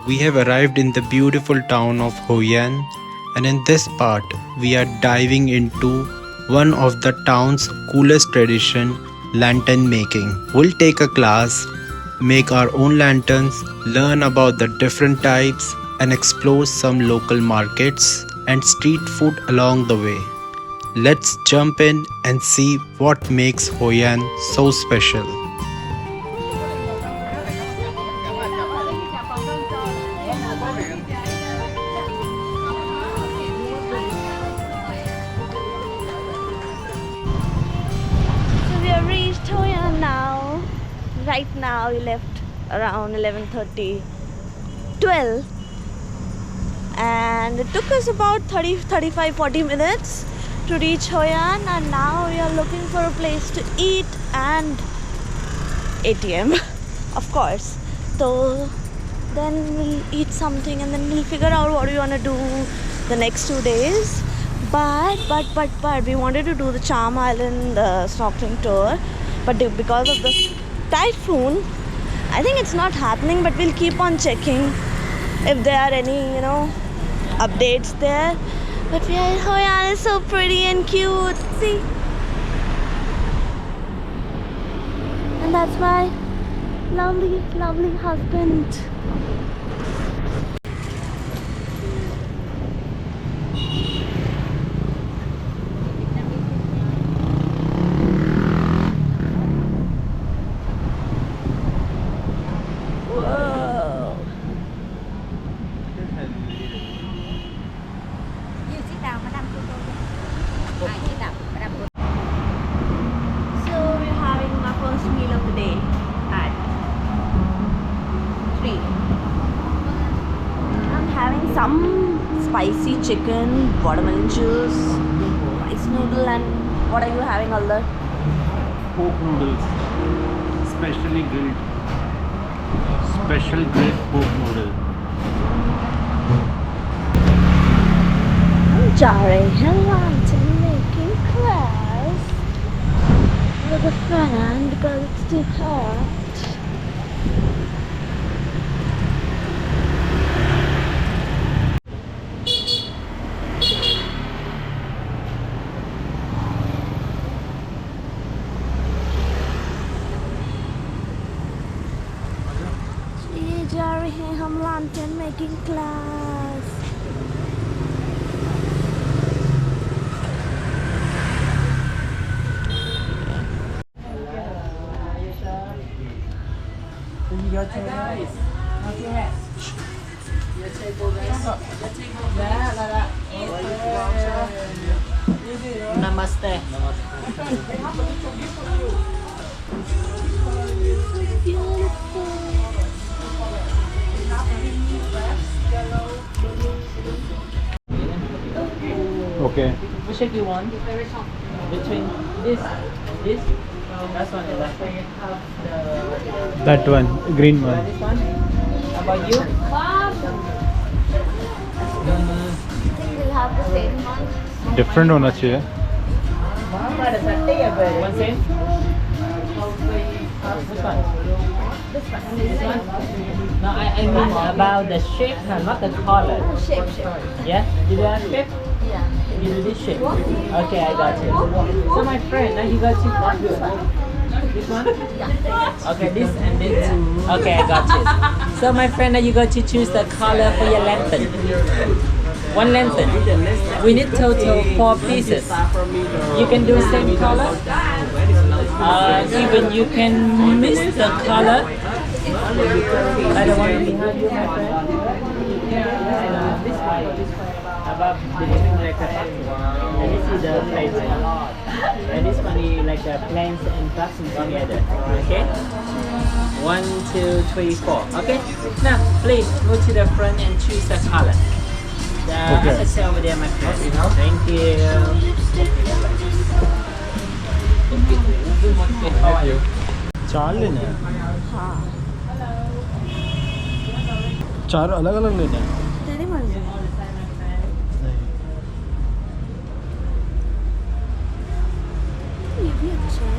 We have arrived in the beautiful town of Hoi An, and in this part, we are diving into one of the town's coolest tradition, lantern making. We'll take a class, make our own lanterns, learn about the different types, and explore some local markets and street food along the way. Let's jump in and see what makes Hoi An so special. So we have reached Hoi An now. Right now we left around 11:30, 12, and it took us about 30, 35, 40 minutes to reach Hoi An, and now we are looking for a place to eat and ATM, of course. So then we'll eat something and then we'll figure out what we want to do the next 2 days. But we wanted to do the Charm Island snorkeling tour, but because of the typhoon, I think it's not happening. But we'll keep on checking if there are any, updates there. But we are, Hoi An is so pretty and cute. See, and that's my lovely, lovely husband. Whoa. So we're having our first meal of the day at 3. I'm having some spicy chicken, watermelon juice, rice noodle, and what are you having, Alder? Pork noodles, specially grilled. Special grilled pork noodle. I'm jarring lantern making class with a fan because it's too hot. ये जा रहे हैं हम lantern making class. Hi guys, how's your hat? Your table guys. Namaste. Okay. Which shape you want? Between this, that's one, the left one. That one, green one. This one. How about you? We'll have the same one. Different होना चाहिए. One same? Which one? This one? No, I mean about the shape, not the color. Shape. Yeah? You do that shape? Yeah. You do this shape? Okay, I got you. So my friend, now you got you this one? This one? Yeah. Okay, this and this. Okay, I got you. So my friend, now you got to choose the color for your lantern. One lantern. We need total 4 pieces. You can do same color. Even you can mix the color. I don't want to behind you, my friend. This one. Above the living like a and this is the flavor. And this one is like the plants and blossoms together. Okay? 1, 2, 3, 4. Okay? Now, please go to the front and choose the color. Okay. Let's say over there, my friend. Thank you. How are you? 4 लेने हैं. हाँ. 4 अलग-अलग लेने हैं. तेरी मर्जी. ये भी अच्छा है.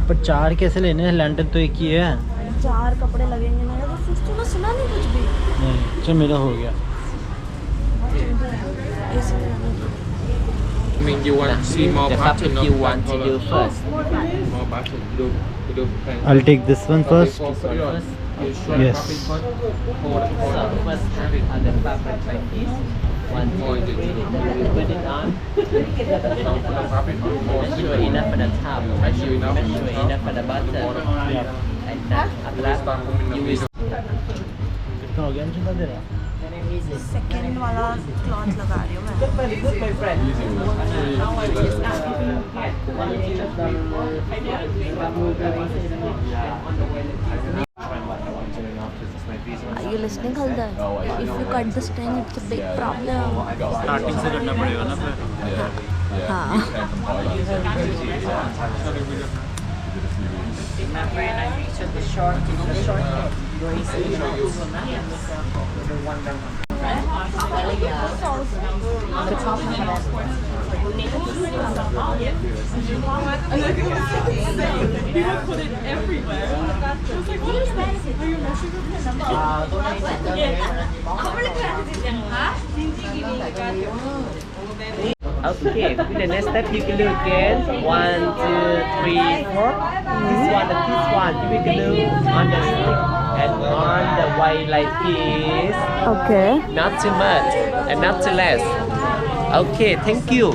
पर 4 कैसे लेने हैं? लैंटर्न तो एक ही है. 4 कपड़े लगेंगे ना तो फिर तूने सुना नहीं कुछ भी नहीं चल मेरा हो गया I mean, you want to see more the pattern topic of you want to colour? do first. More pattern. Do I'll take this one first First, you show Yes. fabric first. Hold it. So first have the fabric like this. 1, 2, 3. You will put it on. Now for the fabric, Make sure enough for the top. Make sure enough. Make sure enough for the bottom. And then after that, you will. कितना हो गया मुझे बता दे रहा second वाला cloth लगा रही हूँ मैं My friend. Are you listening, Haldar? If you cut the string, it's a big problem. Starting से करना पड़ेगा ना फिर हाँ My friend, I pictured the short hair. Where he said, on the top of that. Okay, with the next step you can do again. 1, 2, 3, 4. This one and this one. You can do on the stick and on the way like this. Okay. Not too much and not too less. Okay, thank you.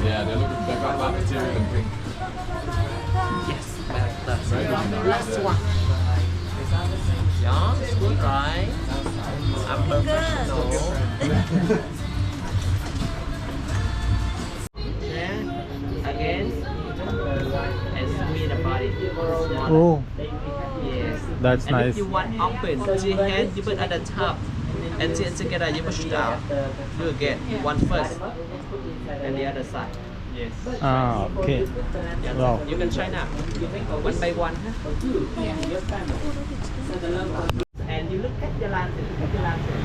Yeah, they've got that material and pink. Yes, last one. Yeah, good right. I'm professional. Again, and squeeze the body. Oh Yes. that's And nice if you want open, two hand you put at the top, and two together you push down. Do again. One first, and the other side. Yes. ah okay Yes. Wow. You can try now. One by one. And you look at the lantern. Look at the lantern.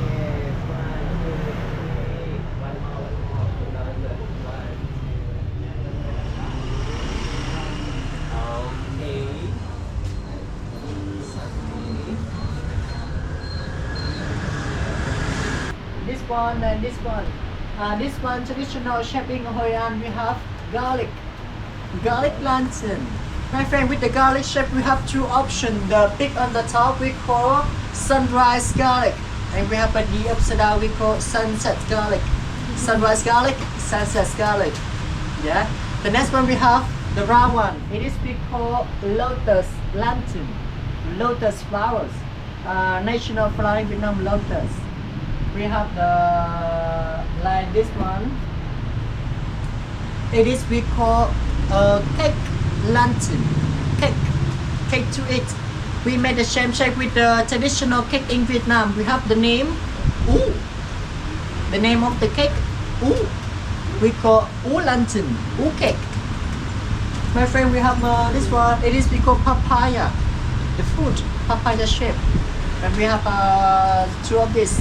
Yes. 1, 2, 3. One more. Okay. This one and this one. This one traditional shaping Hoi An, we have garlic lantern. My friend, with the garlic shape we have two options. The big on the top we call sunrise garlic, and we have at the upside down we call sunset garlic. Sunrise garlic, sunset garlic. Yeah. The next one we have the round one. It is we call lotus lantern, lotus flowers. National flower in Vietnam, lotus. We have the like this one. It is we call cake lantern. Cake to eat. We made the same shape with the traditional cake in Vietnam. We have the name. Ooh. The name of the cake. Ooh. We call Ooh lantern. Ooh cake. My friend, we have this one. It is we call papaya. The fruit papaya shape. And we have two of this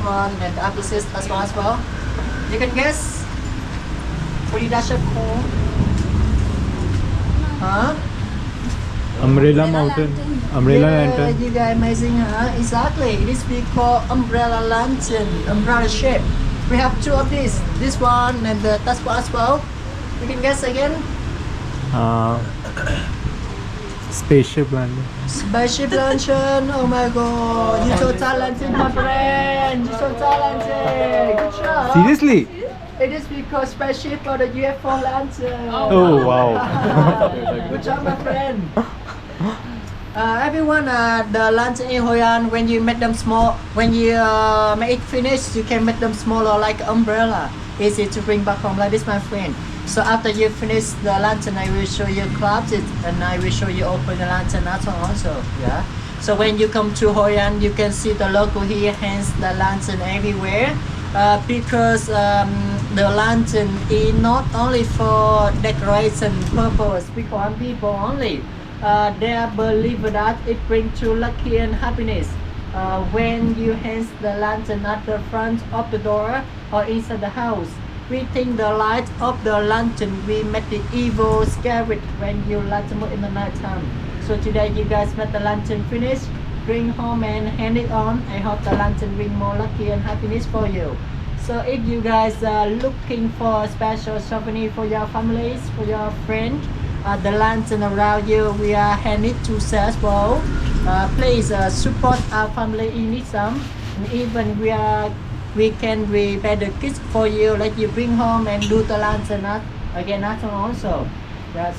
one and the opposite as well. You can guess. What is that shape called? Huh? umbrella mountain umbrella Yeah, lantern you guys amazing, huh? Exactly. It is we call umbrella lantern, umbrella shape. We have two of these. This one and that one as well. You can guess again. spaceship landing Spaceship lantern. Oh my god. You're so talented, my friend. You're so talented. Good job. seriously It is because spaceship or the UFO lantern. oh wow Good job, my friend. Everyone, the lantern in Hoi An, when you make them small, when you make it finish, you can make them smaller like umbrella. Easy to bring back home like this, my friend. So after you finish the lantern, I will show you close it, and I will show you open the lantern also. Yeah. So when you come to Hoi An, you can see the logo here, hence the lantern everywhere. Because the lantern is not only for decoration purpose, people only. They believe that it brings true lucky and happiness. When you hang the lantern at the front of the door or inside the house, we think the light of the lantern will make the evil spirit when you light them up in the night time. So today you guys met the lantern finish, bring home and hand it on. I hope the lantern bring more lucky and happiness for you. So if you guys are looking for a special souvenir for your families, for your friends, the lantern around you, we are handed to sales for. Please support our family in need some. And even we can prepare the kits for you, like you bring home and do the lantern again also.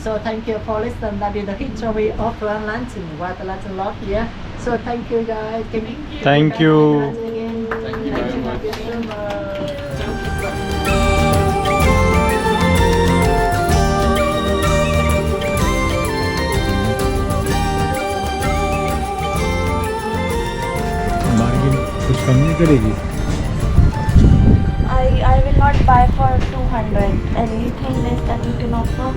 So thank you for listening. That is the history of one lantern, what the lantern lot here. So thank you guys. Thank you. Again. Thank you very much. Thank you so much. Bargain कुछ कम नहीं करेगी I will not buy for 200. Anything less that you can offer?